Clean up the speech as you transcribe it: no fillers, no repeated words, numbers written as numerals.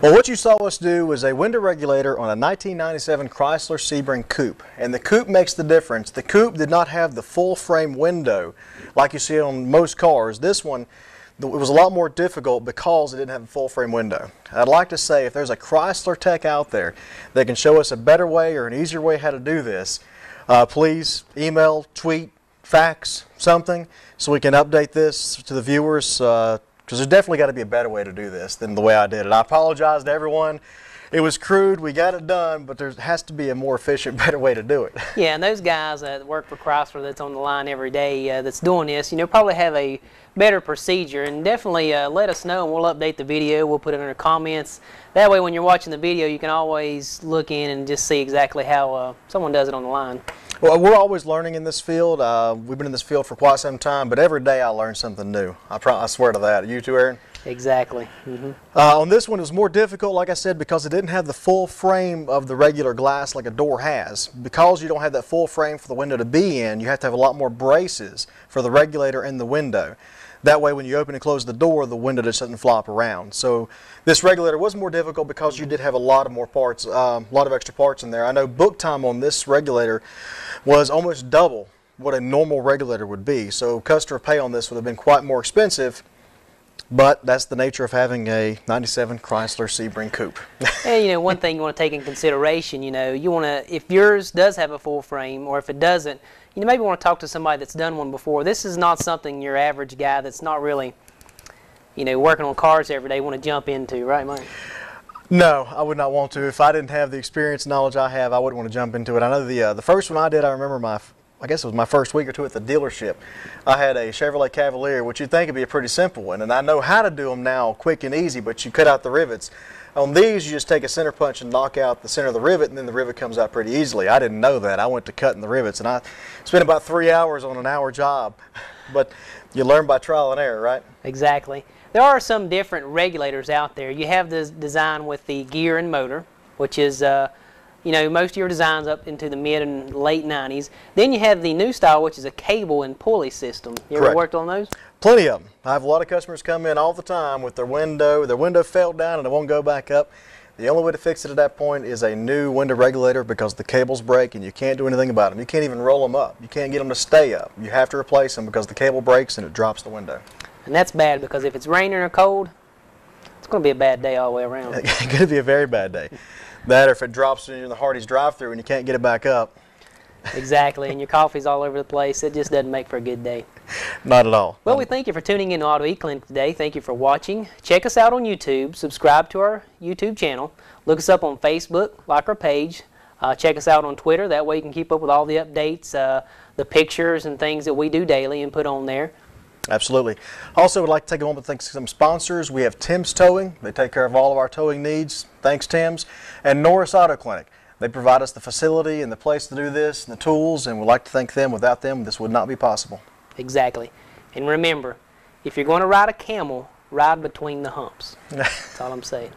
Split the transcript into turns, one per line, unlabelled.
Well, what you saw us do was a window regulator on a 1997 Chrysler Sebring Coupe, and the Coupe makes the difference. The Coupe did not have the full frame window like you see on most cars. This one, it was a lot more difficult because it didn't have a full frame window. I'd like to say if there's a Chrysler tech out there that can show us a better way or an easier way how to do this, please email, tweet, fax, something so we can update this to the viewers. Because there's definitely got to be a better way to do this than the way I did it. I apologize to everyone. It was crude. We got it done, but there has to be a more efficient, better way to do it.
Yeah, and those guys that work for Chrysler that's on the line every day that's doing this, probably have a better procedure. And definitely let us know, and we'll update the video. We'll put it in the comments. That way, when you're watching the video, you can always look in and just see exactly how someone does it on the line.
Well, we're always learning in this field. We've been in this field for quite some time, but every day I learn something new. I swear to that. You too, Aaron?
Exactly. Mm-hmm.
On this one, it was more difficult, like I said, because it didn't have the full frame of the regular glass like a door has. Because you don't have that full frame for the window to be in, you have to have a lot more braces for the regulator and the window. That way, when you open and close the door, the window just doesn't flop around. So this regulator was more difficult because you did have a lot of more parts, a lot of extra parts in there. I know book time on this regulator was almost double what a normal regulator would be. So customer pay on this would have been quite more expensive, but that's the nature of having a 97 Chrysler Sebring Coupe.
And one thing you want to take in consideration, you want to, if yours does have a full frame, or if it doesn't, you maybe want to talk to somebody that's done one before. This is not something your average guy that's not really, working on cars every day want to jump into, right, Mike?
No, I would not want to. If I didn't have the experience and knowledge I have, I wouldn't want to jump into it. I know the first one I did, I remember I guess it was my first week or two at the dealership. I had a Chevrolet Cavalier, which you'd think would be a pretty simple one, and I know how to do them now quick and easy, but you cut out the rivets. On these, you just take a center punch and knock out the center of the rivet, and then the rivet comes out pretty easily. I didn't know that. I went to cutting the rivets, and I spent about 3 hours on an hour job. But you learn by trial and error, right?
Exactly. There are some different regulators out there. You have the design with the gear and motor, which is, most of your designs up into the mid and late 90s. Then you have the new style, which is a cable and pulley system. You ever worked on those?
Plenty of them. I have a lot of customers come in all the time with their window fell down and it won't go back up. The only way to fix it at that point is a new window regulator because the cables break and you can't do anything about them. You can't even roll them up. You can't get them to stay up. You have to replace them because the cable breaks and it drops the window. And
that's bad because if it's raining or cold, it's going to be a bad day all the way around.
It's going to be a very bad day. That or if it drops in the Hardee's drive-thru and you can't get it back up.
Exactly, and your coffee's all over the place. It just doesn't make for a good day.
Not at all.
Well, we thank you for tuning in to Auto eClinic today. Thank you for watching. Check us out on YouTube. Subscribe to our YouTube channel. Look us up on Facebook. Like our page. Check us out on Twitter. That way you can keep up with all the updates, the pictures and things that we do daily and put on there.
Absolutely. Also, would like to take a moment to thank some sponsors. We have Tim's Towing. They take care of all of our towing needs. Thanks, Tim's. And Norris Auto Clinic. They provide us the facility and the place to do this and the tools, and we'd like to thank them. Without them, this would not be possible.
Exactly. And remember, if you're going to ride a camel, ride between the humps. That's all I'm saying.